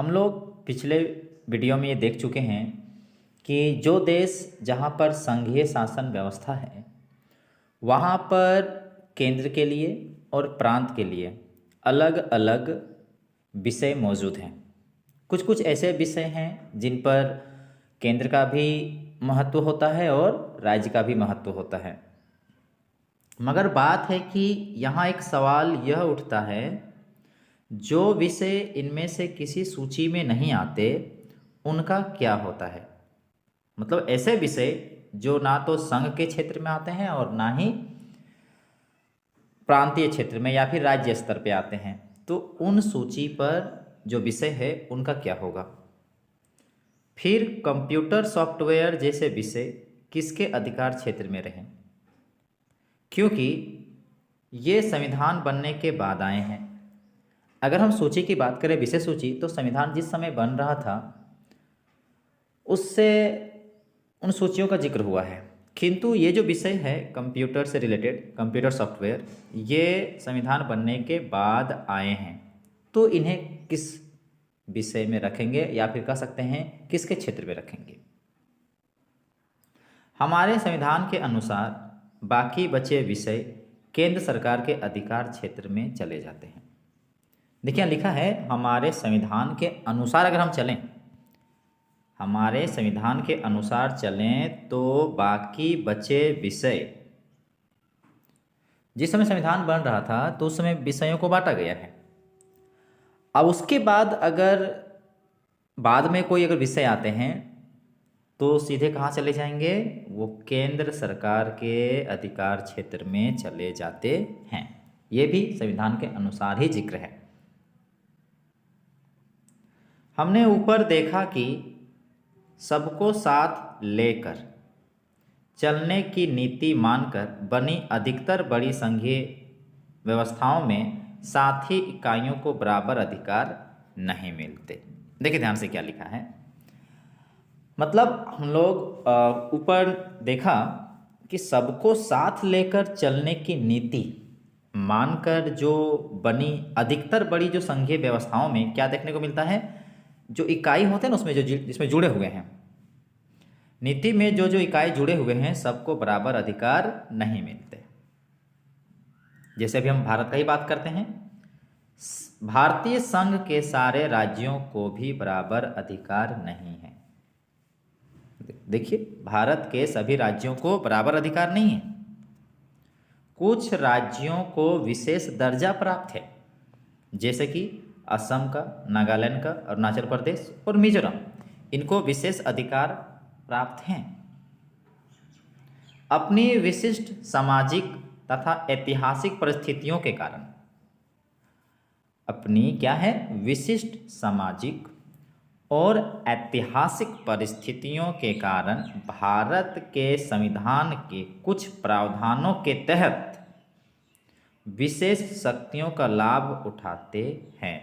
हम लोग पिछले वीडियो में ये देख चुके हैं कि जो देश जहाँ पर संघीय शासन व्यवस्था है वहाँ पर केंद्र के लिए और प्रांत के लिए अलग अलग विषय मौजूद हैं। कुछ कुछ ऐसे विषय हैं जिन पर केंद्र का भी महत्व होता है और राज्य का भी महत्व होता है। मगर बात है कि यहाँ एक सवाल यह उठता है, जो विषय इनमें से किसी सूची में नहीं आते उनका क्या होता है। मतलब ऐसे विषय जो ना तो संघ के क्षेत्र में आते हैं और ना ही प्रांतीय क्षेत्र में या फिर राज्य स्तर पे आते हैं, तो उन सूची पर जो विषय है उनका क्या होगा। फिर कंप्यूटर सॉफ्टवेयर जैसे विषय किसके अधिकार क्षेत्र में रहें, क्योंकि ये संविधान बनने के बाद आए हैं। अगर हम सूची की बात करें, विषय सूची, तो संविधान जिस समय बन रहा था उससे उन सूचियों का जिक्र हुआ है, किंतु ये जो विषय है कंप्यूटर से रिलेटेड, कंप्यूटर सॉफ्टवेयर, ये संविधान बनने के बाद आए हैं। तो इन्हें किस विषय में रखेंगे या फिर कह सकते हैं किसके क्षेत्र में रखेंगे। हमारे संविधान के अनुसार बाकी बचे विषय केंद्र सरकार के अधिकार क्षेत्र में चले जाते हैं। देखिए लिखा है हमारे संविधान के अनुसार, अगर हम चलें, हमारे संविधान के अनुसार चलें तो बाकी बचे विषय, जिस समय संविधान बन रहा था तो उस समय विषयों को बांटा गया है। अब उसके बाद अगर बाद में कोई अगर विषय आते हैं तो सीधे कहाँ चले जाएंगे, वो केंद्र सरकार के अधिकार क्षेत्र में चले जाते हैं। ये भी संविधान के अनुसार ही जिक्र है। हमने ऊपर देखा कि सबको साथ लेकर चलने की नीति मानकर बनी अधिकतर बड़ी संघीय व्यवस्थाओं में साथी इकाइयों को बराबर अधिकार नहीं मिलते। देखिए ध्यान से क्या लिखा है। मतलब हम लोग ऊपर देखा कि सबको साथ लेकर चलने की नीति मानकर जो बनी अधिकतर बड़ी जो संघीय व्यवस्थाओं में क्या देखने को मिलता है, जो इकाई होते हैं ना उसमें जो जिसमें जुड़े हुए हैं, नीति में जो जो इकाई जुड़े हुए हैं सबको बराबर अधिकार नहीं मिलते। जैसे अभी हम भारत का ही बात करते हैं, भारतीय संघ के सारे राज्यों को भी बराबर अधिकार नहीं है। देखिए भारत के सभी राज्यों को बराबर अधिकार नहीं है। कुछ राज्यों को विशेष दर्जा प्राप्त है, जैसे कि असम का, नागालैंड का, अरुणाचल प्रदेश और मिजोरम, इनको विशेष अधिकार प्राप्त हैं। अपनी विशिष्ट सामाजिक तथा ऐतिहासिक परिस्थितियों के कारण, अपनी क्या है, विशिष्ट सामाजिक और ऐतिहासिक परिस्थितियों के कारण भारत के संविधान के कुछ प्रावधानों के तहत विशेष शक्तियों का लाभ उठाते हैं।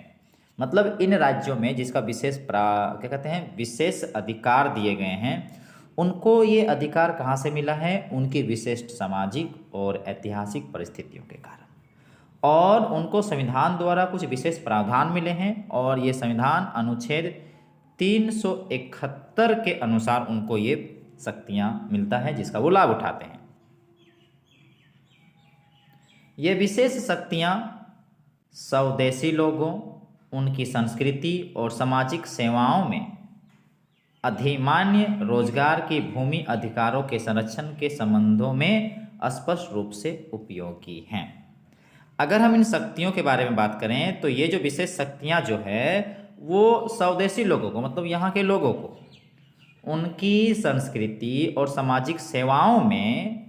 मतलब इन राज्यों में जिसका क्या कहते हैं, विशेष अधिकार दिए गए हैं, उनको ये अधिकार कहाँ से मिला है, उनकी विशिष्ट सामाजिक और ऐतिहासिक परिस्थितियों के कारण, और उनको संविधान द्वारा कुछ विशेष प्रावधान मिले हैं, और ये संविधान अनुच्छेद 371 के अनुसार उनको ये शक्तियां मिलता है जिसका वो लाभ उठाते हैं। ये विशेष शक्तियां स्वदेशी लोगों, उनकी संस्कृति और सामाजिक सेवाओं में अधिमान्य रोजगार की भूमि अधिकारों के संरक्षण के संबंधों में स्पष्ट रूप से उपयोगी हैं। अगर हम इन शक्तियों के बारे में बात करें तो ये जो विशेष शक्तियां जो है वो स्वदेशी लोगों को, मतलब यहाँ के लोगों को, उनकी संस्कृति और सामाजिक सेवाओं में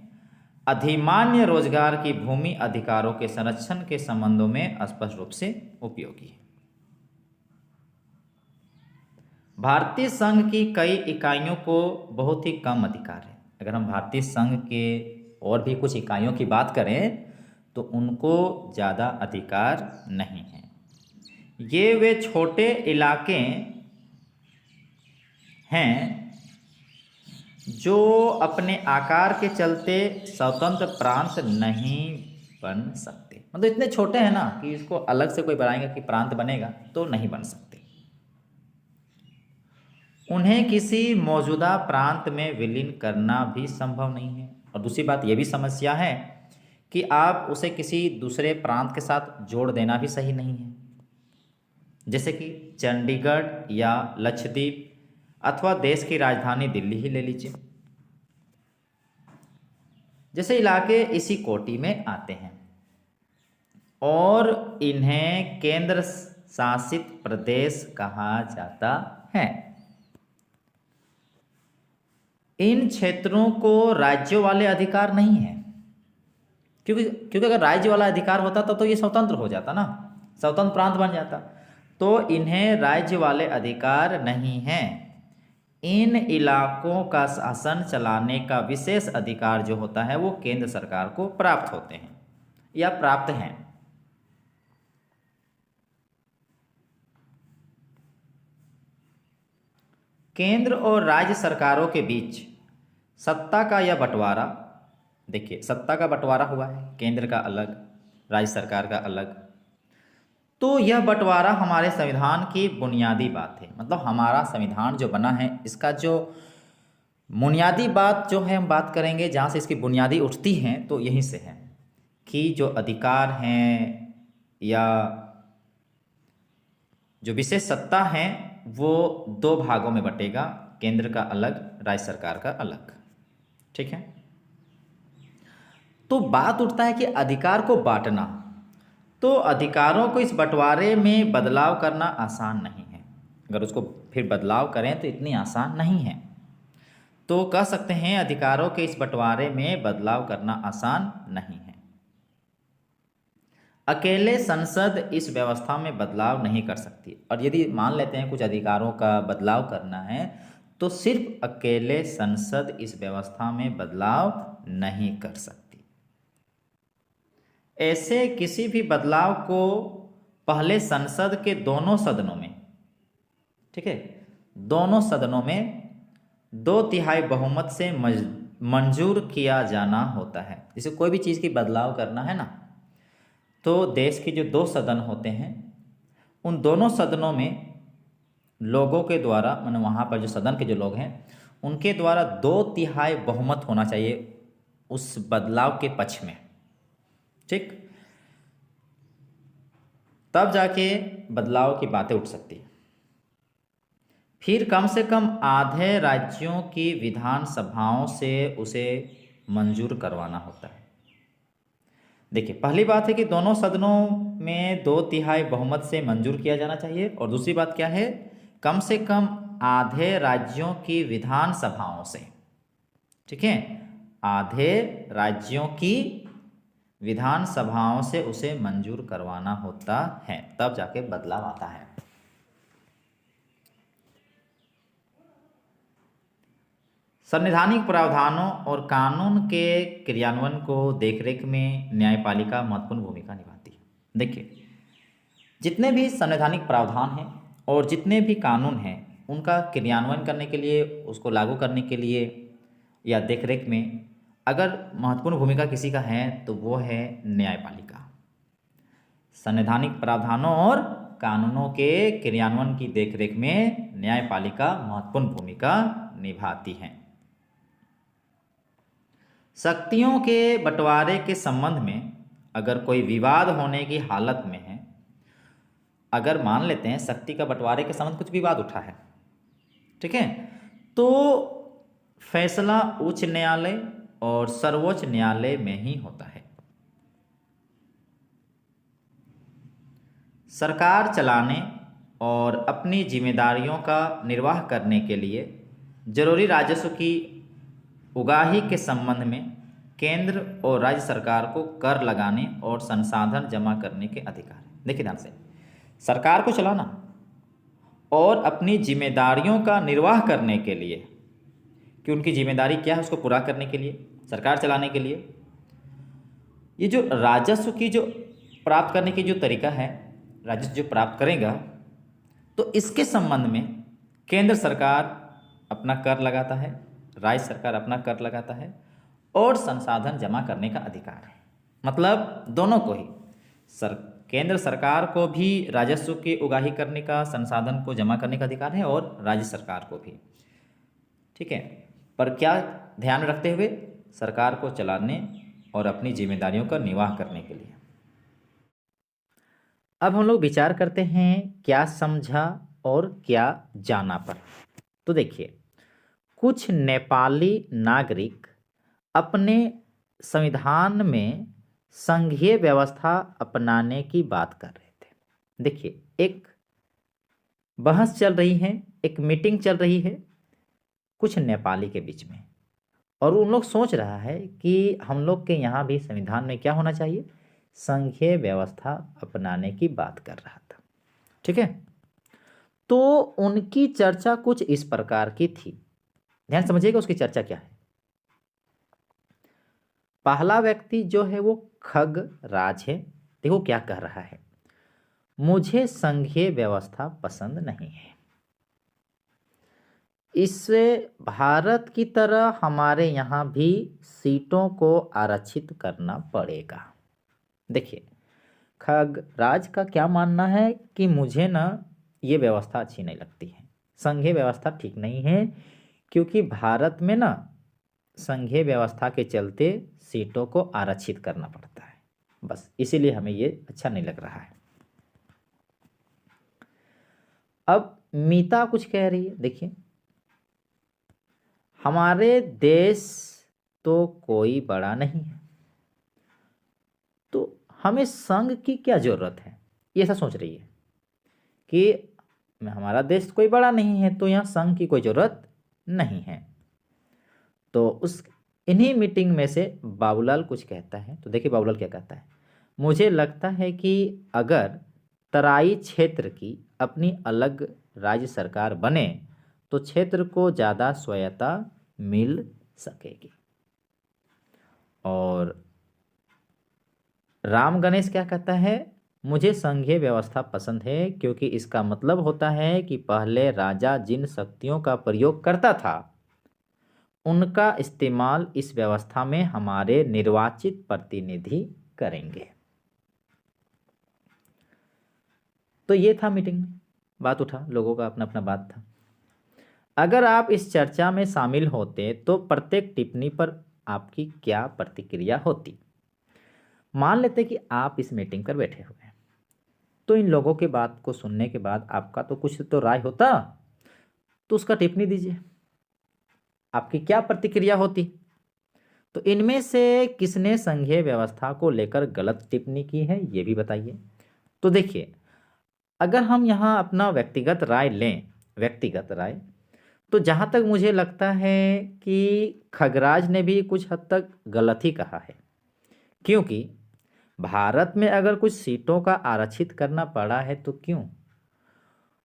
अधिमान्य रोजगार की भूमि अधिकारों के संरक्षण के संबंधों में स्पष्ट रूप से उपयोगी है। भारतीय संघ की कई इकाइयों को बहुत ही कम अधिकार है। अगर हम भारतीय संघ के और भी कुछ इकाइयों की बात करें तो उनको ज़्यादा अधिकार नहीं है। ये वे छोटे इलाके हैं जो अपने आकार के चलते स्वतंत्र प्रांत नहीं बन सकते। मतलब इतने छोटे हैं ना कि इसको अलग से कोई बनाएगा कि प्रांत बनेगा तो नहीं बन सकते। उन्हें किसी मौजूदा प्रांत में विलीन करना भी संभव नहीं है। और दूसरी बात यह भी समस्या है कि आप उसे किसी दूसरे प्रांत के साथ जोड़ देना भी सही नहीं है। जैसे कि चंडीगढ़ या लक्षद्वीप अथवा देश की राजधानी दिल्ली ही ले लीजिए, जैसे इलाके इसी कोटि में आते हैं और इन्हें केंद्र शासित प्रदेश कहा जाता है। इन क्षेत्रों को राज्यों वाले अधिकार नहीं है, क्योंकि अगर राज्य वाला अधिकार होता तो ये स्वतंत्र हो जाता ना, स्वतंत्र प्रांत बन जाता। तो इन्हें राज्य वाले अधिकार नहीं हैं। इन इलाकों का शासन चलाने का विशेष अधिकार जो होता है वो केंद्र सरकार को प्राप्त होते हैं या प्राप्त हैं। केंद्र और राज्य सरकारों के बीच सत्ता का यह बंटवारा, देखिए सत्ता का बंटवारा हुआ है, केंद्र का अलग, राज्य सरकार का अलग। तो यह बंटवारा हमारे संविधान की बुनियादी बात है। मतलब हमारा संविधान जो बना है इसका जो बुनियादी बात जो है हम बात करेंगे, जहाँ से इसकी बुनियादी उठती हैं तो यहीं से है कि जो अधिकार हैं या जो विशेष सत्ता है वो दो भागों में बटेगा, केंद्र का अलग, राज्य सरकार का अलग। ठीक है। तो बात उठता है कि अधिकार को बांटना, तो अधिकारों को इस बंटवारे में बदलाव करना आसान नहीं है। अगर उसको फिर बदलाव करें तो इतनी आसान नहीं है। तो कह सकते हैं अधिकारों के इस बंटवारे में बदलाव करना आसान नहीं है। अकेले संसद इस व्यवस्था में बदलाव नहीं कर सकती। और यदि मान लेते हैं कुछ अधिकारों का बदलाव करना है तो सिर्फ अकेले संसद इस व्यवस्था में बदलाव नहीं कर सकती। ऐसे किसी भी बदलाव को पहले संसद के दोनों सदनों में, ठीक है, दोनों सदनों में 2/3 बहुमत से मंजूर किया जाना होता है। जैसे कोई भी चीज़ की बदलाव करना है ना, तो देश के जो 2 सदन होते हैं उन दोनों सदनों में लोगों के द्वारा, माने वहाँ पर जो सदन के जो लोग हैं उनके द्वारा 2/3 बहुमत होना चाहिए उस बदलाव के पक्ष में। ठीक, तब जाके बदलाव की बातें उठ सकती है। फिर कम से कम आधे राज्यों की विधानसभाओं से उसे मंजूर करवाना होता है। देखिए पहली बात है कि दोनों सदनों में 2/3 बहुमत से मंजूर किया जाना चाहिए, और दूसरी बात क्या है, कम से कम आधे राज्यों की विधानसभाओं से। ठीक है, आधे राज्यों की विधानसभाओं से उसे मंजूर करवाना होता है, तब जाके बदलाव आता है। संवैधानिक प्रावधानों और कानून के क्रियान्वयन को देखरेख में न्यायपालिका महत्वपूर्ण भूमिका निभाती है। देखिए जितने भी संवैधानिक प्रावधान हैं और जितने भी कानून हैं उनका क्रियान्वयन करने के लिए, उसको लागू करने के लिए या देखरेख में अगर महत्वपूर्ण भूमिका किसी का है तो वो है न्यायपालिका। संवैधानिक प्रावधानों और कानूनों के क्रियान्वयन की देखरेख में न्यायपालिका महत्वपूर्ण भूमिका निभाती है। शक्तियों के बंटवारे के संबंध में अगर कोई विवाद होने की हालत में है, अगर मान लेते हैं शक्ति का बंटवारे के संबंध कुछ विवाद उठा है, ठीक है, तो फैसला उच्च न्यायालय और सर्वोच्च न्यायालय में ही होता है। सरकार चलाने और अपनी जिम्मेदारियों का निर्वाह करने के लिए जरूरी राजस्व की उगाही के संबंध में केंद्र और राज्य सरकार को कर लगाने और संसाधन जमा करने के अधिकार हैं। देखिए ध्यान से, सरकार को चलाना और अपनी जिम्मेदारियों का निर्वाह करने के लिए, कि उनकी जिम्मेदारी क्या है उसको पूरा करने के लिए, सरकार चलाने के लिए ये जो राजस्व की जो प्राप्त करने की जो तरीका है, राजस्व जो प्राप्त करेगा, तो इसके संबंध में केंद्र सरकार अपना कर लगाता है, राज्य सरकार अपना कर लगाता है और संसाधन जमा करने का अधिकार है। मतलब दोनों को ही केंद्र सरकार को भी राजस्व की उगाही करने का, संसाधन को जमा करने का अधिकार है और राज्य सरकार को भी। ठीक है, पर क्या ध्यान रखते हुए? सरकार को चलाने और अपनी जिम्मेदारियों का निर्वाह करने के लिए। अब हम लोग विचार करते हैं क्या समझा और क्या जाना पर। तो देखिए, कुछ नेपाली नागरिक अपने संविधान में संघीय व्यवस्था अपनाने की बात कर रहे थे। देखिए, एक बहस चल रही है, एक मीटिंग चल रही है कुछ नेपाली के बीच में, और उन लोग सोच रहा है कि हम लोग के यहाँ भी संविधान में क्या होना चाहिए, संघीय व्यवस्था अपनाने की बात कर रहा था। ठीक है, तो उनकी चर्चा कुछ इस प्रकार की थी, ध्यान समझिएगा उसकी चर्चा क्या है। पहला व्यक्ति जो है वो खगराज है। देखो क्या कह रहा है, मुझे संघीय व्यवस्था पसंद नहीं है, इससे भारत की तरह हमारे यहाँ भी सीटों को आरक्षित करना पड़ेगा। देखिए, खगराज का क्या मानना है कि मुझे ना ये व्यवस्था अच्छी नहीं लगती है, संघीय व्यवस्था ठीक नहीं है, क्योंकि भारत में ना संघीय व्यवस्था के चलते सीटों को आरक्षित करना पड़ता है, बस इसीलिए हमें ये अच्छा नहीं लग रहा है। अब मीता कुछ कह रही है, देखिए, हमारे देश तो कोई बड़ा नहीं है, तो हमें संघ की क्या जरूरत है, ये ऐसा सोच रही है कि हमारा देश कोई बड़ा नहीं है तो यहाँ संघ की कोई जरूरत नहीं है। तो उस इन्हीं मीटिंग में से बाबूलाल कुछ कहता है। तो देखिए बाबूलाल क्या कहता है, मुझे लगता है कि अगर तराई क्षेत्र की अपनी अलग राज्य सरकार बने तो क्षेत्र को ज़्यादा स्वायत्तता मिल सकेगी। और राम गणेश क्या कहता है, मुझे संघीय व्यवस्था पसंद है क्योंकि इसका मतलब होता है कि पहले राजा जिन शक्तियों का प्रयोग करता था उनका इस्तेमाल इस व्यवस्था में हमारे निर्वाचित प्रतिनिधि करेंगे। तो ये था मीटिंग में, बात उठा, लोगों का अपना अपना बात था। अगर आप इस चर्चा में शामिल होते तो प्रत्येक टिप्पणी पर आपकी क्या प्रतिक्रिया होती। मान लेते कि आप इस मीटिंग पर बैठे हुए हैं, तो इन लोगों के बात को सुनने के बाद आपका तो कुछ तो राय होता, तो उसका टिप्पणी दीजिए, आपकी क्या प्रतिक्रिया होती। तो इनमें से किसने संघीय व्यवस्था को लेकर गलत टिप्पणी की है ये भी बताइए। तो देखिए, अगर हम यहाँ अपना व्यक्तिगत राय लें, व्यक्तिगत राय, तो जहाँ तक मुझे लगता है कि खगराज ने भी कुछ हद तक गलत ही कहा है, क्योंकि भारत में अगर कुछ सीटों का आरक्षित करना पड़ा है तो क्यों,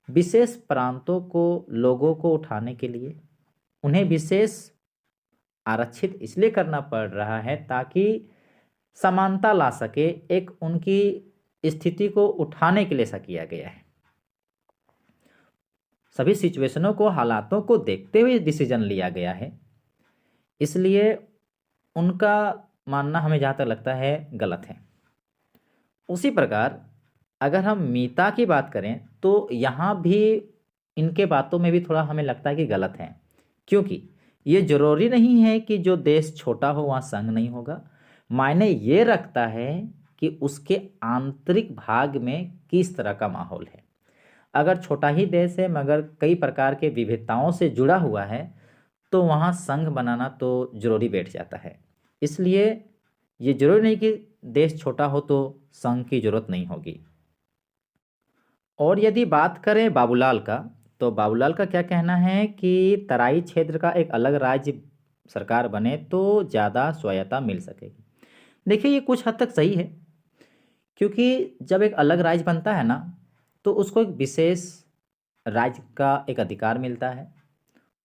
विशेष प्रांतों को, लोगों को उठाने के लिए उन्हें विशेष आरक्षित इसलिए करना पड़ रहा है ताकि समानता ला सके, एक उनकी स्थिति को उठाने के लिए ऐसा किया गया है। सभी सिचुएशनों को, हालातों को देखते हुए डिसीजन लिया गया है, इसलिए उनका मानना हमें जहाँ तक लगता है गलत है। उसी प्रकार अगर हम मीता की बात करें तो यहाँ भी इनके बातों में भी थोड़ा हमें लगता है कि गलत है, क्योंकि ये जरूरी नहीं है कि जो देश छोटा हो वहाँ संघ नहीं होगा, मायने ये रखता है कि उसके आंतरिक भाग में किस तरह का माहौल है। अगर छोटा ही देश है मगर कई प्रकार के विविधताओं से जुड़ा हुआ है तो वहाँ संघ बनाना तो जरूरी बैठ जाता है। इसलिए ये जरूरी नहीं कि देश छोटा हो तो संघ की जरूरत नहीं होगी। और यदि बात करें बाबूलाल का, तो बाबूलाल का क्या कहना है कि तराई क्षेत्र का एक अलग राज्य सरकार बने तो ज़्यादा स्वायत्तता मिल सकेगी। देखिए, ये कुछ हद तक सही है, क्योंकि जब एक अलग राज्य बनता है ना तो उसको एक विशेष राज्य का एक अधिकार मिलता है।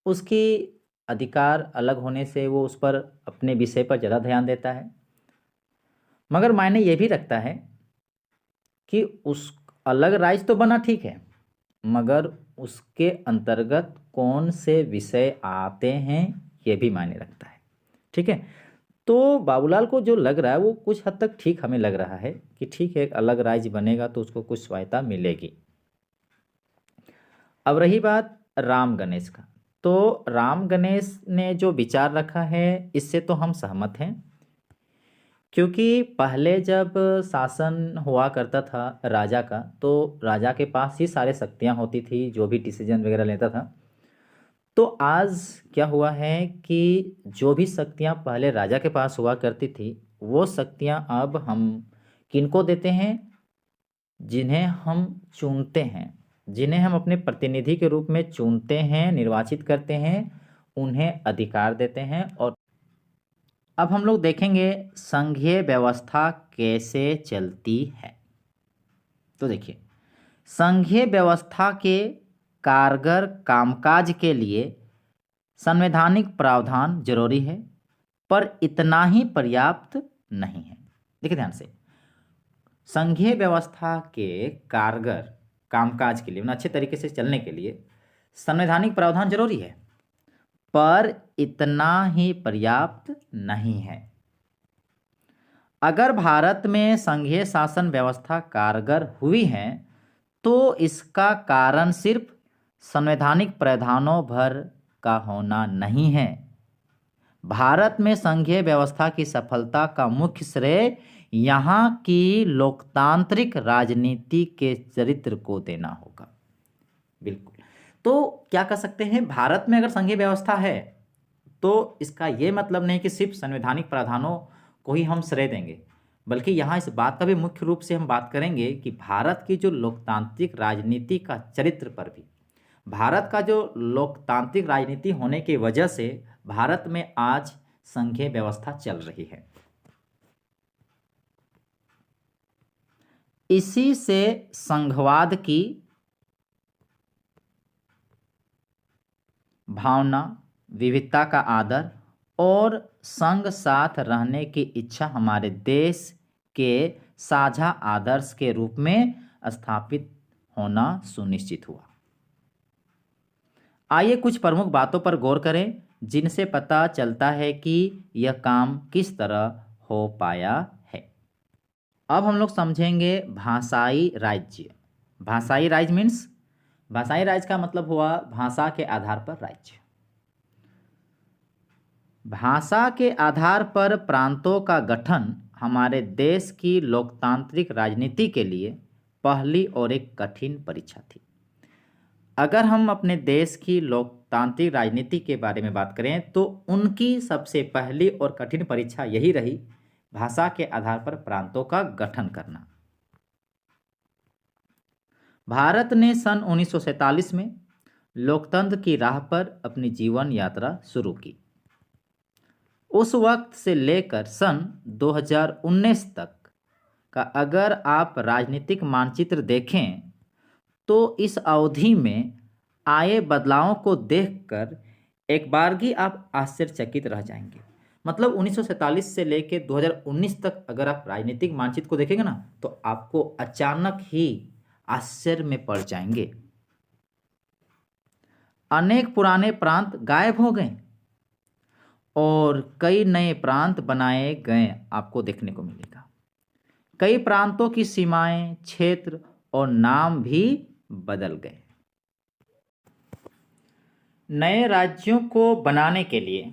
उसकी अधिकार अलग होने से वो उस पर अपने विषय पर ज़्यादा ध्यान देता है, मगर मायने ये भी रखता है कि उस अलग राज्य तो बना ठीक है, मगर उसके अंतर्गत कौन से विषय आते हैं ये भी मायने रखता है। ठीक है, तो बाबूलाल को जो लग रहा है वो कुछ हद तक ठीक हमें लग रहा है कि ठीक है, एक अलग राज्य बनेगा तो उसको कुछ स्वायत्ता मिलेगी। अब रही बात राम गणेश का, तो राम गणेश ने जो विचार रखा है इससे तो हम सहमत हैं, क्योंकि पहले जब शासन हुआ करता था राजा का, तो राजा के पास ही सारे शक्तियाँ होती थी, जो भी डिसीजन वगैरह लेता था। तो आज क्या हुआ है कि जो भी शक्तियाँ पहले राजा के पास हुआ करती थी, वो शक्तियाँ अब हम किनको देते हैं? जिन्हें हम चुनते हैं, जिन्हें हम अपने प्रतिनिधि के रूप में चुनते हैं, निर्वाचित करते हैं, उन्हें अधिकार देते हैं। और अब हम लोग देखेंगे संघीय व्यवस्था कैसे चलती है। तो देखिए, संघीय व्यवस्था के कारगर कामकाज के लिए संवैधानिक प्रावधान जरूरी है, पर इतना ही पर्याप्त नहीं है। देखिए ध्यान से, संघीय व्यवस्था के कारगर कामकाज के लिए, अच्छे तरीके से चलने के लिए संवैधानिक प्रावधान जरूरी है, पर इतना ही पर्याप्त नहीं है। अगर भारत में संघीय शासन व्यवस्था कारगर हुई है तो इसका कारण सिर्फ संवैधानिक प्रावधानों भर का होना नहीं है। भारत में संघीय व्यवस्था की सफलता का मुख्य श्रेय यहाँ की लोकतांत्रिक राजनीति के चरित्र को देना होगा। बिल्कुल। तो क्या कह सकते हैं, भारत में अगर संघीय व्यवस्था है तो इसका ये मतलब नहीं कि सिर्फ संवैधानिक प्रावधानों को ही हम श्रेय देंगे, बल्कि यहाँ इस बात का भी मुख्य रूप से हम बात करेंगे कि भारत की जो लोकतांत्रिक राजनीति का चरित्र पर भी, भारत का जो लोकतांत्रिक राजनीति होने की वजह से भारत में आज संघीय व्यवस्था चल रही है। इसी से संघवाद की भावना, विविधता का आदर और संग साथ रहने की इच्छा हमारे देश के साझा आदर्श के रूप में स्थापित होना सुनिश्चित हुआ। आइए कुछ प्रमुख बातों पर गौर करें जिनसे पता चलता है कि यह काम किस तरह हो पाया है। अब हम लोग समझेंगे भाषाई राज्य। भाषाई राज्य मीन्स, भाषाई राज्य का मतलब हुआ भाषा के आधार पर राज्य। भाषा के आधार पर प्रांतों का गठन हमारे देश की लोकतांत्रिक राजनीति के लिए पहली और एक कठिन परीक्षा थी। अगर हम अपने देश की लोकतांत्रिक राजनीति के बारे में बात करें तो उनकी सबसे पहली और कठिन परीक्षा यही रही, भाषा के आधार पर प्रांतों का गठन करना। भारत ने सन 1947 में लोकतंत्र की राह पर अपनी जीवन यात्रा शुरू की। उस वक्त से लेकर सन 2019 तक का अगर आप राजनीतिक मानचित्र देखें तो इस अवधि में आए बदलावों को देखकर एक बारगी आप आश्चर्यचकित रह जाएंगे। मतलब 1947 से लेकर 2019 तक अगर आप राजनीतिक मानचित्र को देखेंगे ना तो आपको अचानक ही आश्चर्य में पड़ जाएंगे। अनेक पुराने प्रांत गायब हो गए और कई नए प्रांत बनाए गए आपको देखने को मिलेगा। कई प्रांतों की सीमाएं, क्षेत्र और नाम भी बदल गए। नए राज्यों को बनाने के लिए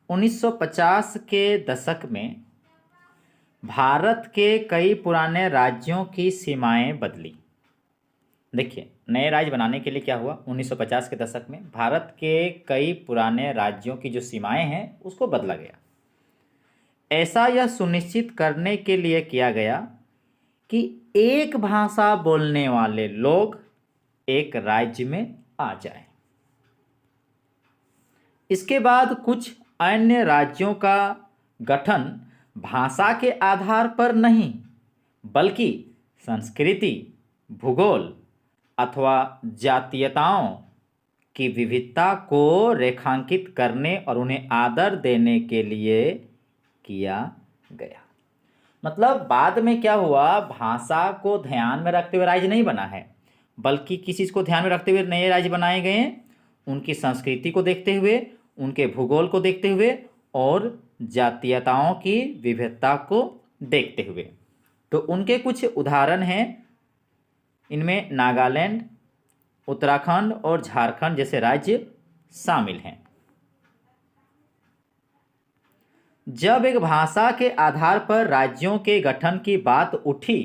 1950 के दशक में भारत के कई पुराने राज्यों की सीमाएं बदली। देखिए, नए राज्य बनाने के लिए क्या हुआ, 1950 के दशक में भारत के कई पुराने राज्यों की जो सीमाएं हैं उसको बदला गया। ऐसा यह सुनिश्चित करने के लिए किया गया कि एक भाषा बोलने वाले लोग एक राज्य में आ जाएं। इसके बाद कुछ अन्य राज्यों का गठन भाषा के आधार पर नहीं बल्कि संस्कृति, भूगोल अथवा जातीयताओं की विविधता को रेखांकित करने और उन्हें आदर देने के लिए किया गया। मतलब बाद में क्या हुआ, भाषा को ध्यान में रखते हुए राज्य नहीं बना है बल्कि किस चीज़ को ध्यान में रखते हुए नए राज्य बनाए गए हैं, उनकी संस्कृति को देखते हुए, उनके भूगोल को देखते हुए और जातीयताओं की विविधता को देखते हुए। तो उनके कुछ उदाहरण हैं, इनमें नागालैंड, उत्तराखंड और झारखंड जैसे राज्य शामिल हैं। जब एक भाषा के आधार पर राज्यों के गठन की बात उठी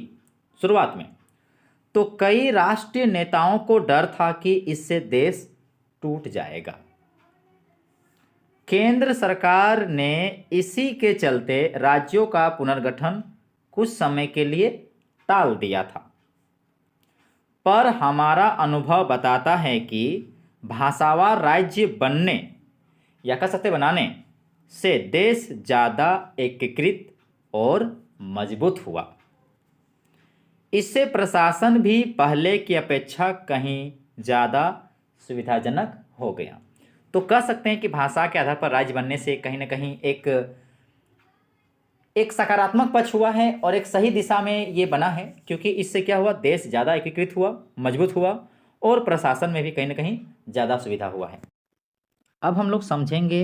शुरुआत में, तो कई राष्ट्रीय नेताओं को डर था कि इससे देश टूट जाएगा। केंद्र सरकार ने इसी के चलते राज्यों का पुनर्गठन कुछ समय के लिए टाल दिया था। पर हमारा अनुभव बताता है कि भाषावार राज्य बनने या कह सकते बनाने से देश ज़्यादा एकीकृत और मजबूत हुआ। इससे प्रशासन भी पहले की अपेक्षा कहीं ज़्यादा सुविधाजनक हो गया। तो कह सकते हैं कि भाषा के आधार पर राज्य बनने से कहीं ना कहीं एक सकारात्मक पक्ष हुआ है और एक सही दिशा में ये बना है, क्योंकि इससे क्या हुआ, देश ज़्यादा एकीकृत हुआ, मजबूत हुआ और प्रशासन में भी कहीं ना कहीं ज़्यादा सुविधा हुआ है। अब हम लोग समझेंगे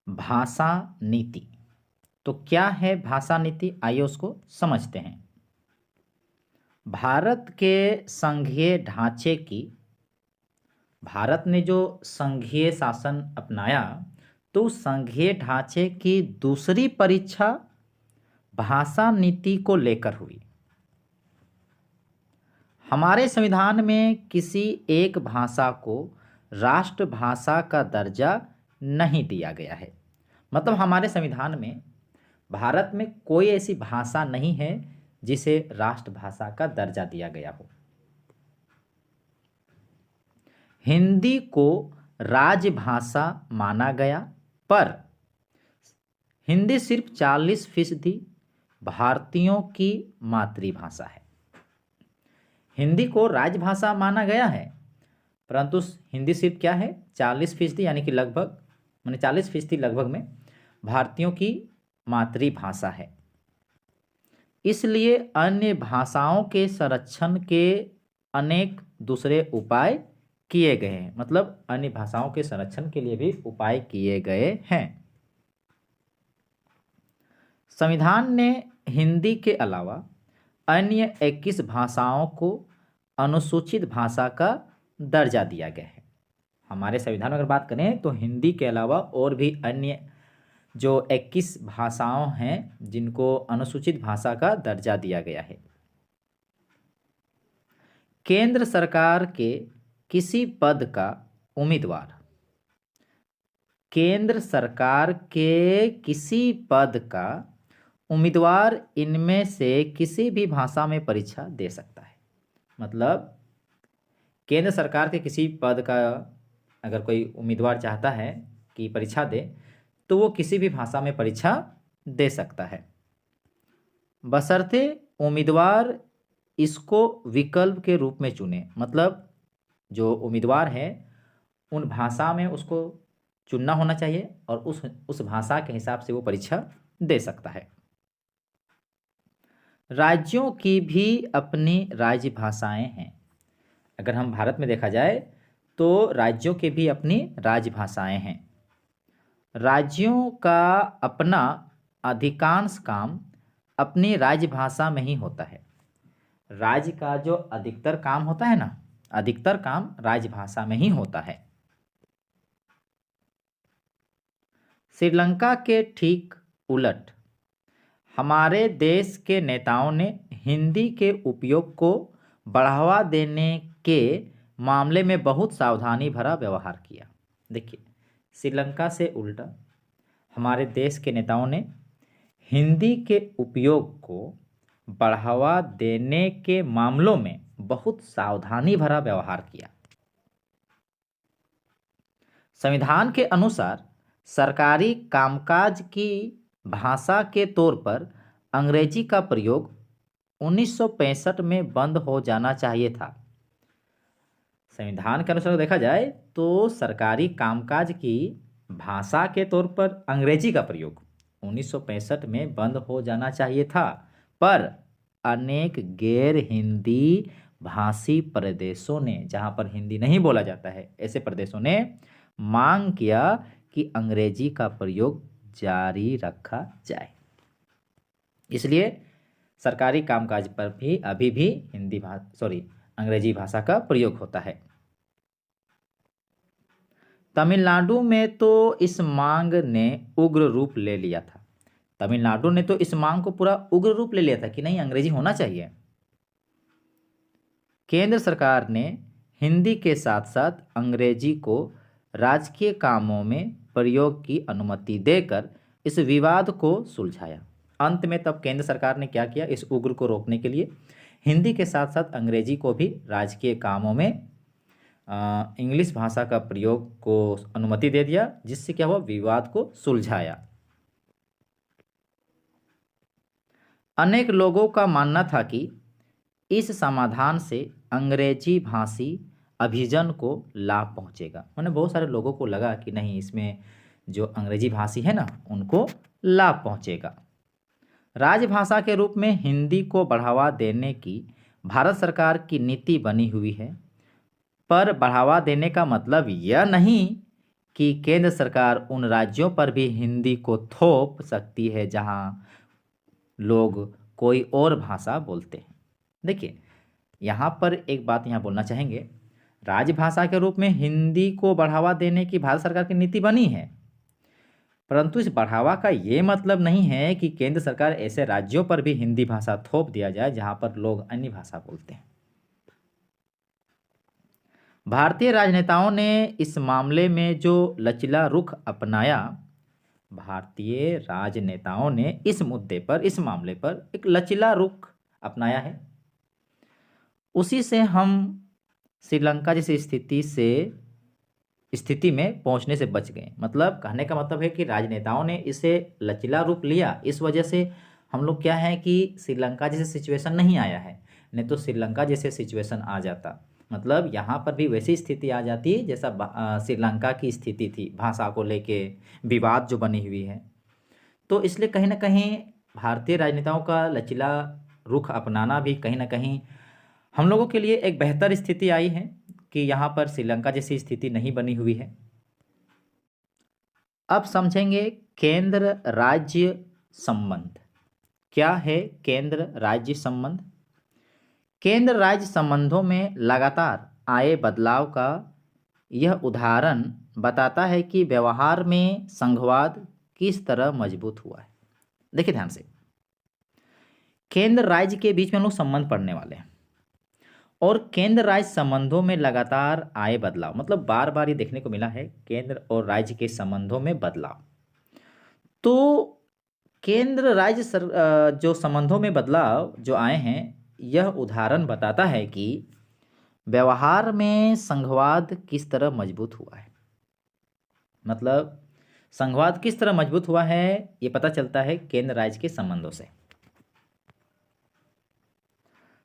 भाषा नीति। तो क्या है भाषा नीति, आइए उसको समझते हैं। भारत के संघीय ढांचे की, भारत ने जो संघीय शासन अपनाया, तो संघीय ढांचे की दूसरी परीक्षा भाषा नीति को लेकर हुई। हमारे संविधान में किसी एक भाषा को राष्ट्रभाषा का दर्जा नहीं दिया गया है। मतलब हमारे संविधान में भारत में कोई ऐसी भाषा नहीं है जिसे राष्ट्रभाषा का दर्जा दिया गया हो। हिंदी को राजभाषा माना गया, पर हिंदी सिर्फ 40% भारतीयों की मातृभाषा है। हिंदी को राजभाषा माना गया है, परंतु हिंदी सिर्फ क्या है, 40%, यानी कि लगभग 40% लगभग में भारतीयों की मातृभाषा है। इसलिए अन्य भाषाओं के संरक्षण के अनेक दूसरे उपाय किए गए हैं। मतलब अन्य भाषाओं के संरक्षण के लिए भी उपाय किए गए हैं। संविधान ने हिंदी के अलावा अन्य 21 भाषाओं को अनुसूचित भाषा का दर्जा दिया गया है। हमारे संविधान में अगर बात करें तो हिंदी के अलावा और भी अन्य जो 21 भाषाओं हैं जिनको अनुसूचित भाषा का दर्जा दिया गया है। केंद्र सरकार के किसी पद का उम्मीदवार, केंद्र सरकार के किसी पद का उम्मीदवार इनमें से किसी भी भाषा में परीक्षा दे सकता है। मतलब केंद्र सरकार के किसी पद का अगर कोई उम्मीदवार चाहता है कि परीक्षा दे, तो वो किसी भी भाषा में परीक्षा दे सकता है, बशर्ते उम्मीदवार इसको विकल्प के रूप में चुने। मतलब जो उम्मीदवार है उन भाषा में उसको चुनना होना चाहिए और उस भाषा के हिसाब से वो परीक्षा दे सकता है। राज्यों की भी अपनी राज्य भाषाएं हैं। अगर हम भारत में देखा जाए तो राज्यों के भी अपनी राजभाषाएं हैं। राज्यों का अपना अधिकांश काम अपनी राजभाषा में ही होता है। राज्य का जो अधिकतर काम होता है ना, अधिकतर काम राजभाषा में ही होता है। श्रीलंका के ठीक उलट हमारे देश के नेताओं ने हिंदी के उपयोग को बढ़ावा देने के मामले में बहुत सावधानी भरा व्यवहार किया। देखिए, श्रीलंका से उल्टा हमारे देश के नेताओं ने हिंदी के उपयोग को बढ़ावा देने के मामलों में बहुत सावधानी भरा व्यवहार किया। संविधान के अनुसार सरकारी कामकाज की भाषा के तौर पर अंग्रेजी का प्रयोग 1965 में बंद हो जाना चाहिए था। संविधान के अनुसार देखा जाए तो सरकारी कामकाज की भाषा के तौर पर अंग्रेजी का प्रयोग 1965 में बंद हो जाना चाहिए था, पर अनेक गैर हिंदी भाषी प्रदेशों ने, जहां पर हिंदी नहीं बोला जाता है, ऐसे प्रदेशों ने मांग किया कि अंग्रेजी का प्रयोग जारी रखा जाए। इसलिए सरकारी कामकाज पर भी अभी भी अंग्रेजी भाषा का प्रयोग होता है। तमिलनाडु में तो इस मांग ने उग्र रूप ले लिया था। तमिलनाडु ने तो इस मांग को पूरा उग्र रूप ले लिया था कि नहीं, अंग्रेजी होना चाहिए। केंद्र सरकार ने हिंदी के साथ साथ अंग्रेजी को राजकीय कामों में प्रयोग की अनुमति देकर इस विवाद को सुलझाया। अंत में तब केंद्र सरकार ने क्या किया, इस उग्र को रोकने के लिए हिंदी के साथ साथ अंग्रेजी को भी राजकीय कामों में इंग्लिश भाषा का प्रयोग को अनुमति दे दिया, जिससे क्या हुआ, विवाद को सुलझाया। अनेक लोगों का मानना था कि इस समाधान से अंग्रेजी भाषी अभिजन को लाभ पहुंचेगा। मैंने बहुत सारे लोगों को लगा कि नहीं, इसमें जो अंग्रेजी भाषी है ना, उनको लाभ पहुंचेगा। राजभाषा के रूप में हिंदी को बढ़ावा देने की भारत सरकार की नीति बनी हुई है, पर बढ़ावा देने का मतलब यह नहीं कि केंद्र सरकार उन राज्यों पर भी हिंदी को थोप सकती है जहां लोग कोई और भाषा बोलते हैं। देखिए, यहाँ पर एक बात यहाँ बोलना चाहेंगे, राजभाषा के रूप में हिंदी को बढ़ावा देने की भारत सरकार की नीति बनी है, परंतु इस बढ़ावा का ये मतलब नहीं है कि केंद्र सरकार ऐसे राज्यों पर भी हिंदी भाषा थोप दिया जाए जहां पर लोग अन्य भाषा बोलते हैं। भारतीय राजनेताओं ने इस मामले में जो लचीला रुख अपनाया, भारतीय राजनेताओं ने इस मुद्दे पर, इस मामले पर एक लचीला रुख अपनाया है, उसी से हम श्रीलंका जैसी स्थिति में पहुंचने से बच गए। मतलब कहने का मतलब है कि राजनेताओं ने इसे लचीला रूप लिया, इस वजह से हम लोग क्या है कि श्रीलंका जैसे सिचुएशन नहीं आया है, नहीं तो श्रीलंका जैसे सिचुएशन आ जाता, मतलब यहाँ पर भी वैसी स्थिति आ जाती जैसा श्रीलंका की स्थिति थी, भाषा को लेके विवाद जो बनी हुई है। तो इसलिए कहीं ना कहीं भारतीय राजनेताओं का लचीला रुख अपनाना भी कहीं ना कहीं हम लोगों के लिए एक बेहतर स्थिति आई है कि यहाँ पर श्रीलंका जैसी स्थिति नहीं बनी हुई है। अब समझेंगे केंद्र राज्य संबंध। क्या है केंद्र राज्य संबंध? केंद्र राज्य संबंधों में लगातार आए बदलाव का यह उदाहरण बताता है कि व्यवहार में संघवाद किस तरह मजबूत हुआ है। देखिए ध्यान से, केंद्र राज्य के बीच में हम लोग संबंध पढ़ने वाले हैं, और केंद्र राज्य संबंधों में लगातार आए बदलाव, मतलब बार बार ये देखने को मिला है केंद्र और राज्य के संबंधों में बदलाव। तो केंद्र राज्य जो संबंधों में बदलाव जो आए हैं, यह उदाहरण बताता है कि व्यवहार में संघवाद किस तरह मजबूत हुआ है। मतलब संघवाद किस तरह मजबूत हुआ है, ये पता चलता है केंद्र राज्य के संबंधों से।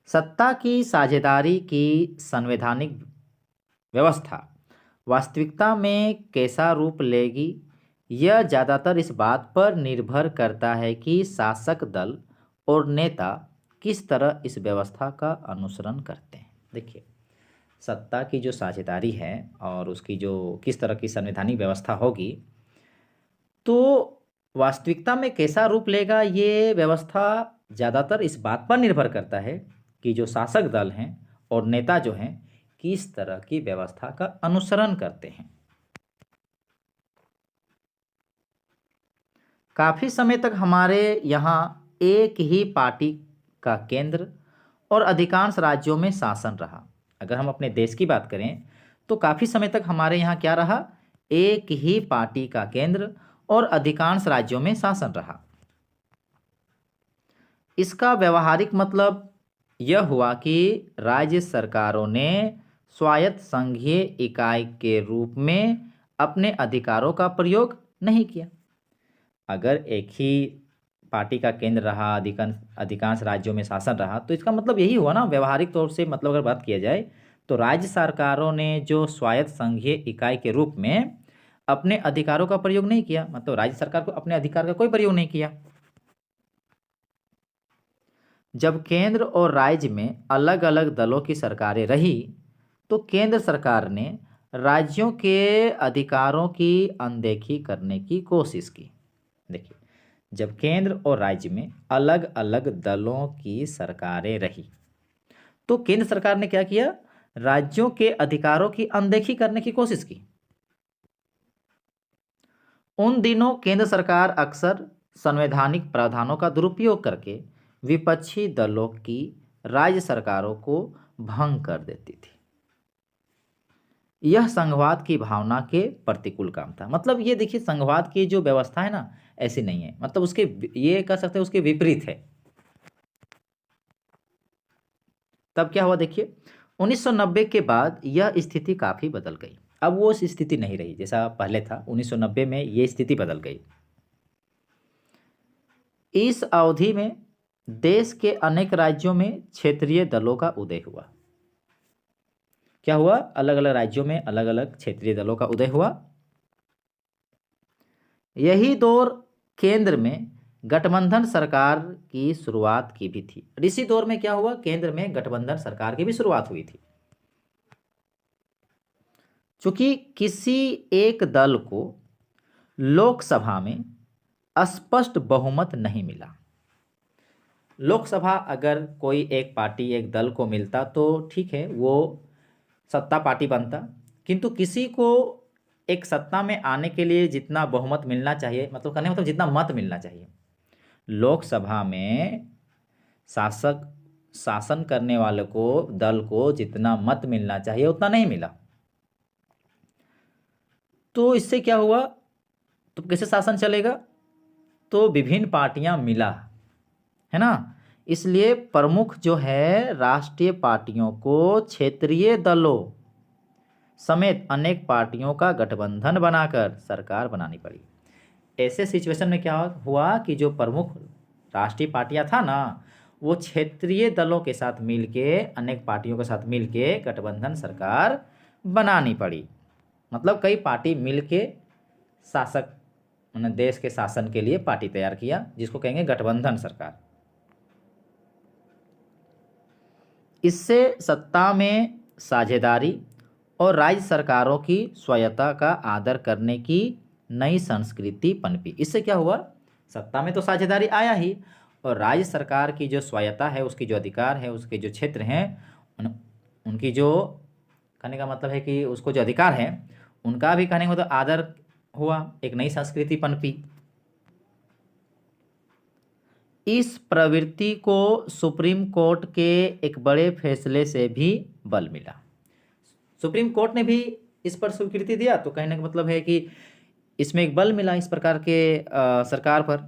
सत्ता की साझेदारी की संवैधानिक व्यवस्था वास्तविकता में कैसा रूप लेगी, यह ज़्यादातर इस बात पर निर्भर करता है कि शासक दल और नेता किस तरह इस व्यवस्था का अनुसरण करते हैं। देखिए, सत्ता की जो साझेदारी है और उसकी जो किस तरह की संवैधानिक व्यवस्था होगी, तो वास्तविकता में कैसा रूप लेगा, ये व्यवस्था ज़्यादातर इस बात पर निर्भर करता है कि जो शासक दल हैं और नेता जो हैं किस तरह की व्यवस्था का अनुसरण करते हैं। काफ़ी समय तक हमारे यहाँ एक ही पार्टी का केंद्र और अधिकांश राज्यों में शासन रहा। अगर हम अपने देश की बात करें तो काफ़ी समय तक हमारे यहाँ क्या रहा, एक ही पार्टी का केंद्र और अधिकांश राज्यों में शासन रहा। इसका व्यवहारिक मतलब यह हुआ कि राज्य सरकारों ने स्वायत्त संघीय इकाई के रूप में अपने अधिकारों का प्रयोग नहीं किया। अगर एक ही पार्टी का केंद्र रहा, अधिकांश राज्यों में शासन रहा, तो इसका मतलब यही हुआ ना, व्यवहारिक तौर से मतलब अगर बात किया जाए तो राज्य सरकारों ने जो स्वायत्त संघीय इकाई के रूप में अपने अधिकारों का प्रयोग नहीं किया, मतलब राज्य सरकार को अपने अधिकार का कोई प्रयोग नहीं किया। जब केंद्र और राज्य में अलग अलग दलों की सरकारें रही तो केंद्र सरकार ने राज्यों के अधिकारों की अनदेखी करने की कोशिश की। देखिए, जब केंद्र और राज्य में अलग अलग दलों की सरकारें रही तो केंद्र सरकार ने क्या किया, राज्यों के अधिकारों की अनदेखी करने की कोशिश की। उन दिनों केंद्र सरकार अक्सर संवैधानिक प्रावधानों का दुरुपयोग करके विपक्षी दलों की राज्य सरकारों को भंग कर देती थी। यह संघवाद की भावना के प्रतिकूल काम था। मतलब ये देखिए, संघवाद की जो व्यवस्था है ना, ऐसी नहीं है, मतलब उसके, ये कह सकते हैं उसके विपरीत है। तब क्या हुआ देखिए, 1990 के बाद यह स्थिति काफी बदल गई। अब वो स्थिति नहीं रही जैसा पहले था। 1990 में ये स्थिति बदल गई। इस अवधि में देश के अनेक राज्यों में क्षेत्रीय दलों का उदय हुआ। क्या हुआ, अलग अलग राज्यों में अलग अलग क्षेत्रीय दलों का उदय हुआ। यही दौर केंद्र में गठबंधन सरकार की शुरुआत की भी थी। इसी दौर में क्या हुआ, केंद्र में गठबंधन सरकार की भी शुरुआत हुई थी। चूंकि किसी एक दल को लोकसभा में स्पष्ट बहुमत नहीं मिला। लोकसभा अगर कोई एक पार्टी एक दल को मिलता तो ठीक है, वो सत्ता पार्टी बनता, किंतु किसी को एक सत्ता में आने के लिए जितना बहुमत मिलना चाहिए, मतलब कहने मतलब जितना मत मिलना चाहिए, लोकसभा में शासन करने वाले को, दल को जितना मत मिलना चाहिए उतना नहीं मिला। तो इससे क्या हुआ, तो कैसे शासन चलेगा, तो विभिन्न पार्टियां मिला, है ना। इसलिए प्रमुख जो है राष्ट्रीय पार्टियों को क्षेत्रीय दलों समेत अनेक पार्टियों का गठबंधन बनाकर सरकार बनानी पड़ी। ऐसे सिचुएशन में क्या हुआ कि जो प्रमुख राष्ट्रीय पार्टियां था ना, वो क्षेत्रीय दलों के साथ मिलके, अनेक पार्टियों के साथ मिलके गठबंधन सरकार बनानी पड़ी। मतलब कई पार्टी मिलके शासक, देश के शासन के लिए पार्टी तैयार किया, जिसको कहेंगे गठबंधन सरकार। इससे सत्ता में साझेदारी और राज्य सरकारों की स्वायत्तता का आदर करने की नई संस्कृति पनपी। इससे क्या हुआ, सत्ता में तो साझेदारी आया ही, और राज्य सरकार की जो स्वायत्तता है, उसकी जो अधिकार है, उसके जो क्षेत्र हैं, उनकी जो, कहने का मतलब है कि उसको जो अधिकार है उनका भी कहने का मतलब आदर हुआ, एक नई संस्कृति पनपी। इस प्रवृत्ति को सुप्रीम कोर्ट के एक बड़े फैसले से भी बल मिला। सुप्रीम कोर्ट ने भी इस पर स्वीकृति दिया, तो कहने का मतलब है कि इसमें एक बल मिला इस प्रकार के सरकार पर।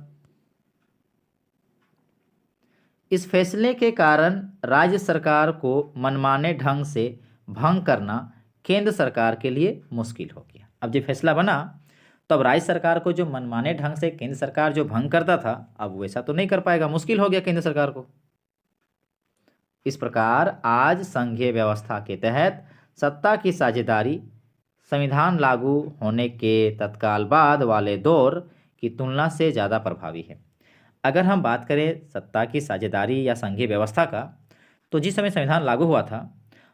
इस फैसले के कारण राज्य सरकार को मनमाने ढंग से भंग करना केंद्र सरकार के लिए मुश्किल हो गया। अब जब फैसला बना तब राज्य सरकार को जो मनमाने ढंग से केंद्र सरकार जो भंग करता था, अब वैसा तो नहीं कर पाएगा, मुश्किल हो गया केंद्र सरकार को। इस प्रकार आज संघीय व्यवस्था के तहत सत्ता की साझेदारी संविधान लागू होने के तत्काल बाद वाले दौर की तुलना से ज़्यादा प्रभावी है। अगर हम बात करें सत्ता की साझेदारी या संघीय व्यवस्था का, तो जिस समय संविधान लागू हुआ था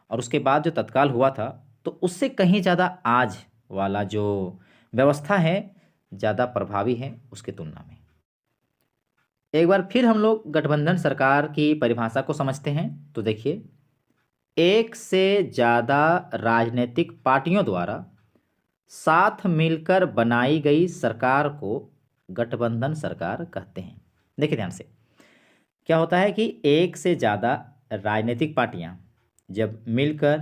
और उसके बाद जो तत्काल हुआ था, तो उससे कहीं ज़्यादा आज वाला जो व्यवस्था है ज़्यादा प्रभावी है उसके तुलना में। एक बार फिर हम लोग गठबंधन सरकार की परिभाषा को समझते हैं। तो देखिए, एक से ज़्यादा राजनीतिक पार्टियों द्वारा साथ मिलकर बनाई गई सरकार को गठबंधन सरकार कहते हैं। देखिए ध्यान से, क्या होता है कि एक से ज़्यादा राजनीतिक पार्टियां जब मिलकर,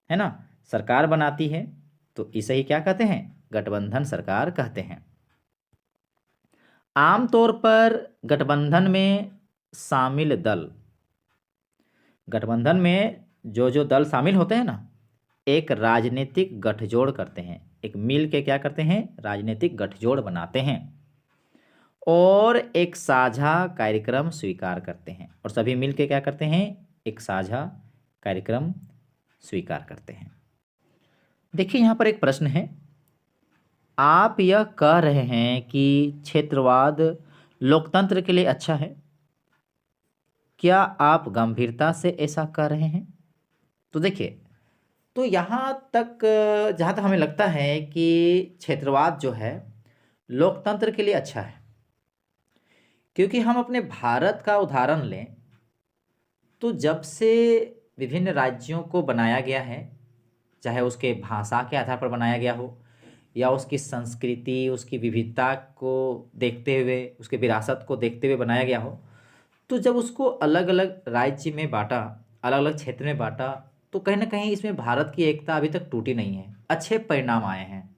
है ना, सरकार बनाती है तो इसे ही क्या कहते हैं, गठबंधन सरकार कहते हैं। आमतौर पर गठबंधन में शामिल दल, गठबंधन में जो दल शामिल होते हैं ना, एक राजनीतिक गठजोड़ करते हैं, एक मिल के क्या करते हैं, राजनीतिक गठजोड़ बनाते हैं और एक साझा कार्यक्रम स्वीकार करते हैं, और सभी मिल के क्या करते हैं, एक साझा कार्यक्रम स्वीकार करते हैं। देखिए यहाँ पर एक प्रश्न है, आप यह कह रहे हैं कि क्षेत्रवाद लोकतंत्र के लिए अच्छा है, क्या आप गंभीरता से ऐसा कह रहे हैं? तो देखिए, तो यहाँ तक जहाँ तक हमें लगता है कि क्षेत्रवाद जो है लोकतंत्र के लिए अच्छा है, क्योंकि हम अपने भारत का उदाहरण लें तो जब से विभिन्न राज्यों को बनाया गया है, चाहे उसके भाषा के आधार पर बनाया गया हो या उसकी संस्कृति, उसकी विविधता को देखते हुए, उसके विरासत को देखते हुए बनाया गया हो, तो जब उसको अलग अलग राज्य में बांटा, अलग अलग क्षेत्र में बांटा, तो कहीं ना कहीं इसमें भारत की एकता अभी तक टूटी नहीं है, अच्छे परिणाम आए हैं।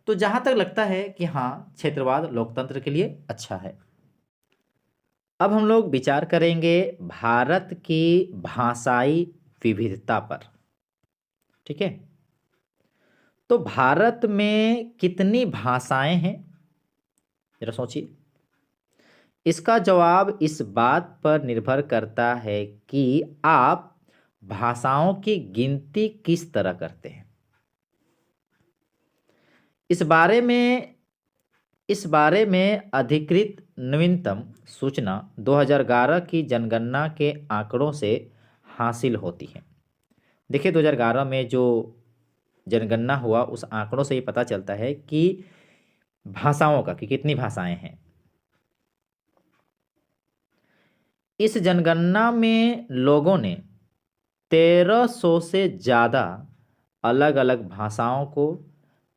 तो जहाँ तक लगता है कि हाँ, क्षेत्रवाद लोकतंत्र के लिए अच्छा है। अब हम लोग विचार करेंगे भारत की भाषाई विविधता पर। ठीक है, तो भारत में कितनी भाषाएं हैं, जरा सोचिए। इसका जवाब इस बात पर निर्भर करता है कि आप भाषाओं की गिनती किस तरह करते हैं। इस बारे में अधिकृत नवीनतम सूचना 2011 की जनगणना के आंकड़ों से हासिल होती है। देखिए, 2011 में जो जनगणना हुआ, उस आंकड़ों से ये पता चलता है कि भाषाओं का, कि कितनी भाषाएं हैं। इस जनगणना में लोगों ने 1300 से ज़्यादा अलग अलग भाषाओं को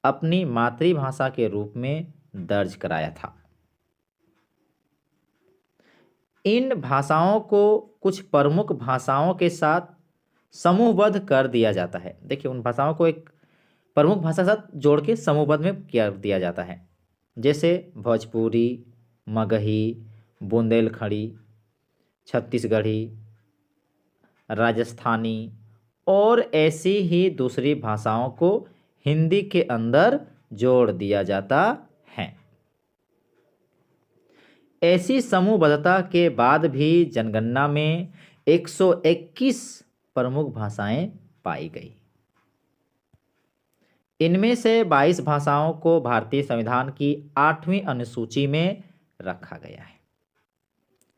अपनी मातृभाषा के रूप में दर्ज कराया था। इन भाषाओं को कुछ प्रमुख भाषाओं के साथ समूहबद्ध कर दिया जाता है। देखिए, उन भाषाओं को एक प्रमुख भाषा के साथ जोड़ के समूहबद्ध में कर दिया जाता है, जैसे भोजपुरी, मगही, बुंदेलखंडी, छत्तीसगढ़ी, राजस्थानी और ऐसी ही दूसरी भाषाओं को हिंदी के अंदर जोड़ दिया जाता है। ऐसी समूहबद्धता के बाद भी जनगणना में 121 प्रमुख भाषाएं पाई गई। इनमें से 22 भाषाओं को भारतीय संविधान की 8वीं अनुसूची में रखा गया है।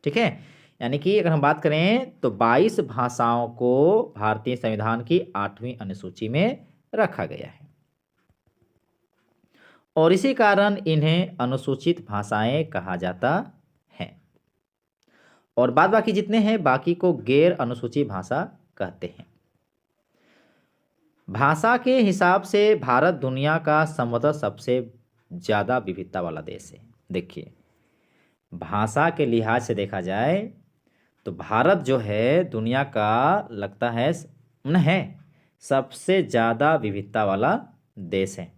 ठीक है, यानी कि अगर हम बात करें तो 22 भाषाओं को भारतीय संविधान की 8वीं अनुसूची में रखा गया है, और इसी कारण इन्हें अनुसूचित भाषाएं कहा जाता है। और बाद बाकी जितने हैं, बाकी को गैर अनुसूचित भाषा कहते हैं। भाषा के हिसाब से भारत दुनिया का संभवतः सबसे ज़्यादा विविधता वाला देश है। देखिए, भाषा के लिहाज से देखा जाए तो भारत जो है दुनिया का लगता है सबसे ज़्यादा विविधता वाला देश है।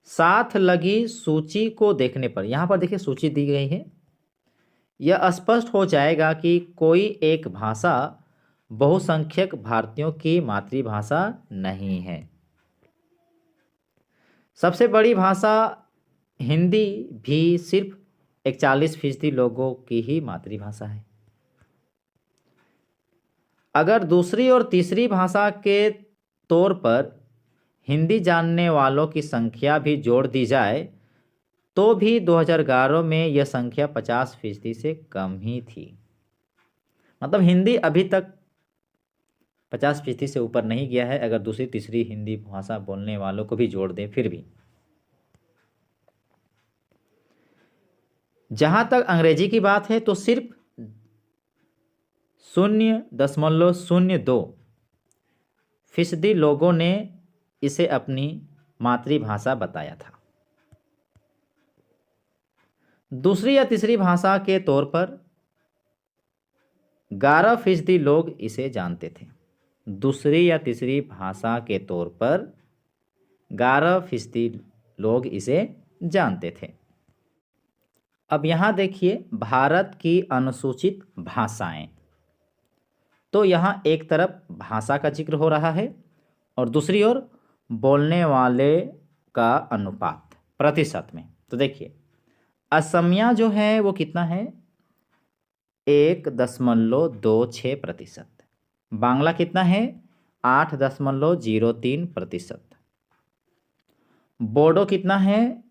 साथ लगी सूची को देखने पर, यहाँ पर देखिए सूची दी गई है, यह स्पष्ट हो जाएगा कि कोई एक भाषा बहुसंख्यक भारतीयों की मातृभाषा नहीं है। सबसे बड़ी भाषा हिंदी भी सिर्फ 41% लोगों की ही मातृभाषा है। अगर दूसरी और तीसरी भाषा के तौर पर हिंदी जानने वालों की संख्या भी जोड़ दी जाए तो भी 2011 में यह संख्या 50% से कम ही थी। मतलब हिंदी अभी तक 50% से ऊपर नहीं गया है, अगर दूसरी तीसरी हिंदी भाषा बोलने वालों को भी जोड़ दें फिर भी। जहां तक अंग्रेजी की बात है तो सिर्फ 0.02% लोगों ने इसे अपनी मातृभाषा बताया था। दूसरी या तीसरी भाषा के तौर पर 11% लोग इसे जानते थे। दूसरी या तीसरी भाषा के तौर पर 11% लोग इसे जानते थे। अब यहाँ देखिए भारत की अनुसूचित भाषाएं, तो यहाँ एक तरफ भाषा का जिक्र हो रहा है और दूसरी ओर बोलने वाले का अनुपात प्रतिशत में। तो देखिए असमिया जो है वो कितना है, 1.26%। बांग्ला कितना है, 8.03%। बोडो कितना है,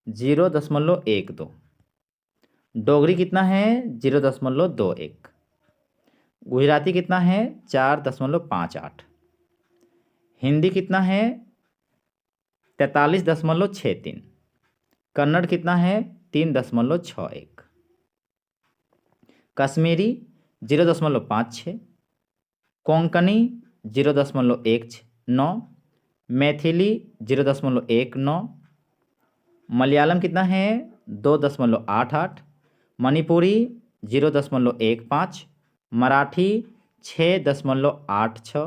0.12। डोगरी कितना है, 0.21। गुजराती कितना है, 4.58। हिंदी कितना है, 43.63। कन्नड़ कितना है? 3.61। कश्मीरी 0.56। कोंकणी 0.19। मैथिली 0.19। मलयालम कितना है? 2.88। मणिपुरी 0.15। मराठी 6.86।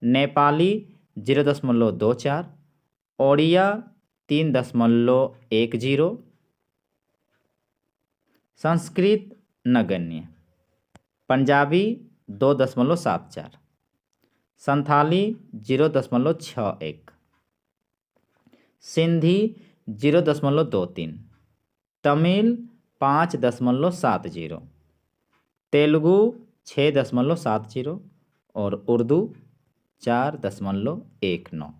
नेपाली 0.24। ओडिया 3.10। संस्कृत नगण्य। पंजाबी 2.74। संथाली 0.61। सिंधी 0.23। तमिल 5.70। तेलुगु 6.70 और उर्दू 4.19।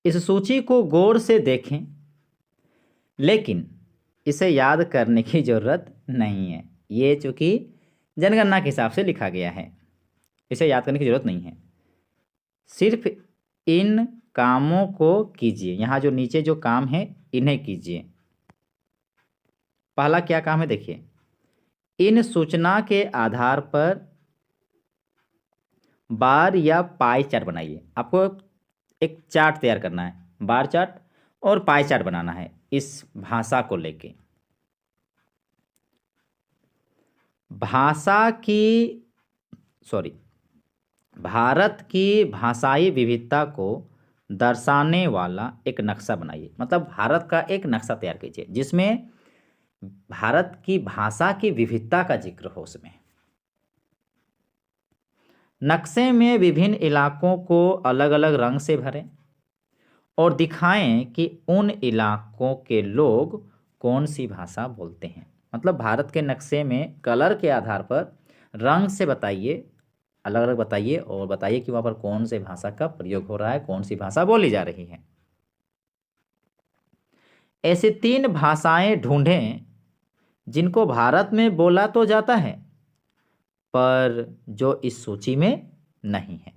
इस सूची को गौर से देखें, लेकिन इसे याद करने की ज़रूरत नहीं है। ये चूँकि जनगणना के हिसाब से लिखा गया है, इसे याद करने की ज़रूरत नहीं है। सिर्फ इन कामों को कीजिए। यहाँ जो नीचे जो काम है इन्हें कीजिए। पहला क्या काम है देखिए, इन सूचना के आधार पर बार या पाई चार्ट बनाइए। आपको एक चार्ट तैयार करना है, बार चार्ट और पाई चार्ट बनाना है इस भाषा को लेके। भारत की भाषाई विविधता को दर्शाने वाला एक नक्शा बनाइए। मतलब भारत का एक नक्शा तैयार कीजिए जिसमें भारत की भाषा की विविधता का जिक्र हो। उसमें नक्शे में विभिन्न इलाकों को अलग अलग रंग से भरें और दिखाएं कि उन इलाकों के लोग कौन सी भाषा बोलते हैं। मतलब भारत के नक्शे में कलर के आधार पर रंग से बताइए, अलग अलग बताइए और बताइए कि वहाँ पर कौन से भाषा का प्रयोग हो रहा है, कौन सी भाषा बोली जा रही है। ऐसे 3 भाषाएं ढूंढें जिनको भारत में बोला तो जाता है पर जो इस सूची में नहीं है।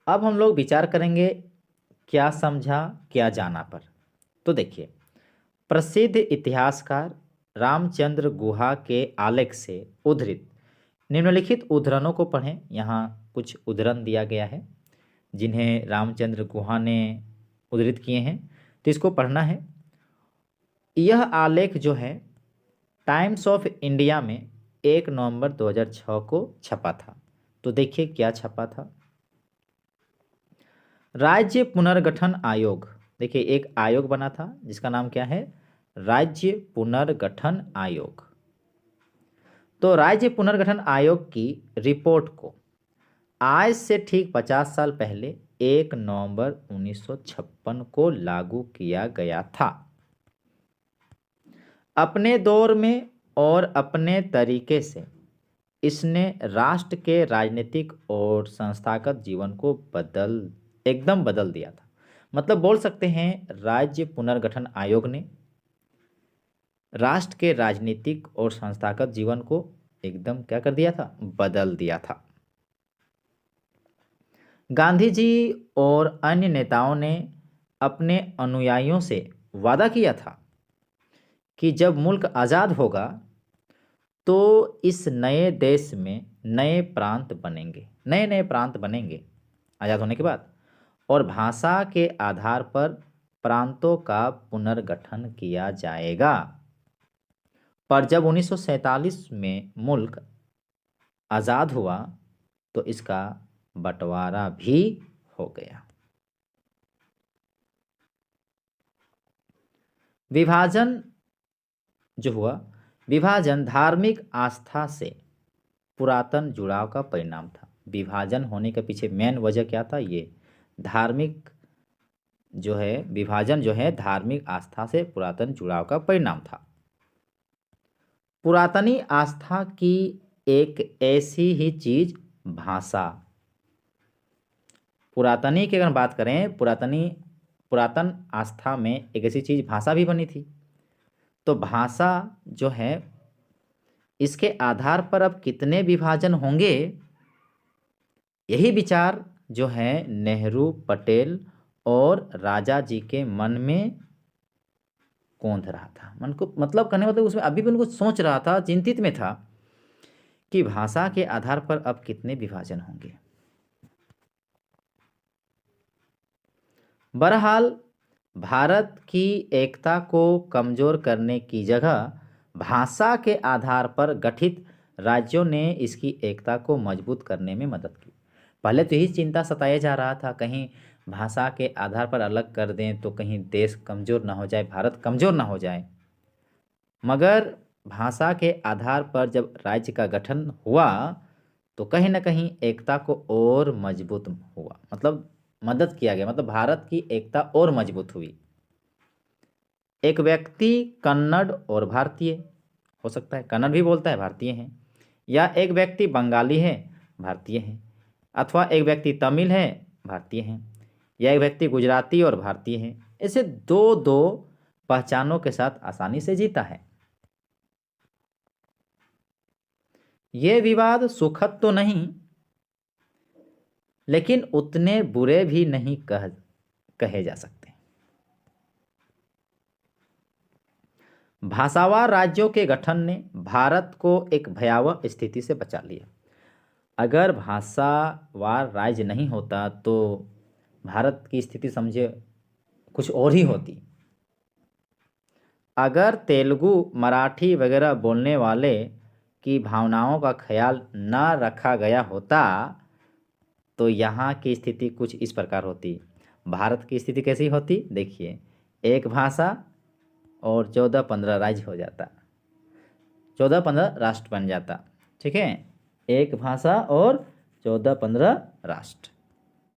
अब हम लोग विचार करेंगे क्या समझा क्या जाना पर। तो देखिए, प्रसिद्ध इतिहासकार रामचंद्र गुहा के आलेख से उद्धृत निम्नलिखित उद्धरणों को पढ़ें। यहाँ कुछ उद्धरण दिया गया है जिन्हें रामचंद्र गुहा ने उद्धृत किए हैं, तो इसको पढ़ना है। यह आलेख जो है टाइम्स ऑफ इंडिया में 1 नवंबर 2006 को छपा था। तो देखिए क्या छपा था। राज्य पुनर्गठन आयोग। देखिए एक आयोग बना था जिसका नाम क्या है? राज्य पुनर्गठन आयोग। तो राज्य पुनर्गठन आयोग की रिपोर्ट को आज से ठीक 50 साल पहले 1 नवंबर 1956 को लागू किया गया था। अपने दौर में और अपने तरीके से इसने राष्ट्र के राजनीतिक और संस्थागत जीवन को एकदम बदल दिया था। मतलब बोल सकते हैं राज्य पुनर्गठन आयोग ने राष्ट्र के राजनीतिक और संस्थागत जीवन को एकदम क्या कर दिया था? बदल दिया था। गांधी जी और अन्य नेताओं ने अपने अनुयायियों से वादा किया था कि जब मुल्क आज़ाद होगा तो इस नए देश में नए प्रांत बनेंगे, नए नए प्रांत बनेंगे आज़ाद होने के बाद, और भाषा के आधार पर प्रांतों का पुनर्गठन किया जाएगा। पर जब 1947 में मुल्क आज़ाद हुआ तो इसका बंटवारा भी हो गया। विभाजन जो हुआ, विभाजन धार्मिक आस्था से पुरातन जुड़ाव का परिणाम था। विभाजन होने के पीछे मेन वजह क्या था? ये धार्मिक जो है, विभाजन जो है धार्मिक आस्था से पुरातन जुड़ाव का परिणाम था। पुरातनी आस्था की एक ऐसी ही चीज भाषा। पुरातनी की अगर बात करें, पुरातन आस्था में एक ऐसी चीज भाषा भी बनी थी। तो भाषा जो है इसके आधार पर अब कितने विभाजन होंगे, यही विचार जो है नेहरू, पटेल और राजा जी के मन में कौंध रहा था। मन को मतलब कहने मतलब उसमें अभी भी उनको सोच रहा था, चिंतित में था कि भाषा के आधार पर अब कितने विभाजन होंगे। बहरहाल भारत की एकता को कमजोर करने की जगह भाषा के आधार पर गठित राज्यों ने इसकी एकता को मजबूत करने में मदद की। पहले तो यही चिंता सताया जा रहा था, कहीं भाषा के आधार पर अलग कर दें तो कहीं देश कमज़ोर ना हो जाए, भारत कमज़ोर ना हो जाए। मगर भाषा के आधार पर जब राज्य का गठन हुआ तो कहीं ना कहीं एकता को और मजबूत हुआ, मतलब मदद किया गया, मतलब भारत की एकता और मजबूत हुई। एक व्यक्ति कन्नड़ और भारतीय हो सकता है, कन्नड़ भी बोलता है, भारतीय है, या एक व्यक्ति बंगाली है, भारतीय है, अथवा एक व्यक्ति तमिल है, भारतीय है, या एक व्यक्ति गुजराती और भारतीय है। ऐसे दो दो पहचानों के साथ आसानी से जीता है। ये विवाद सुखद तो नहीं, लेकिन उतने बुरे भी नहीं कहे जा सकते। भाषावार राज्यों के गठन ने भारत को एक भयावह स्थिति से बचा लिया। अगर भाषावार राज्य नहीं होता तो भारत की स्थिति समझे कुछ और ही होती। अगर तेलुगु, मराठी वगैरह बोलने वाले की भावनाओं का ख्याल न रखा गया होता तो यहाँ की स्थिति कुछ इस प्रकार होती। भारत की स्थिति कैसी होती, देखिए, एक भाषा और 14-15 राज्य हो जाता, 14-15 राष्ट्र बन जाता। ठीक है, एक भाषा और 14-15 राष्ट्र।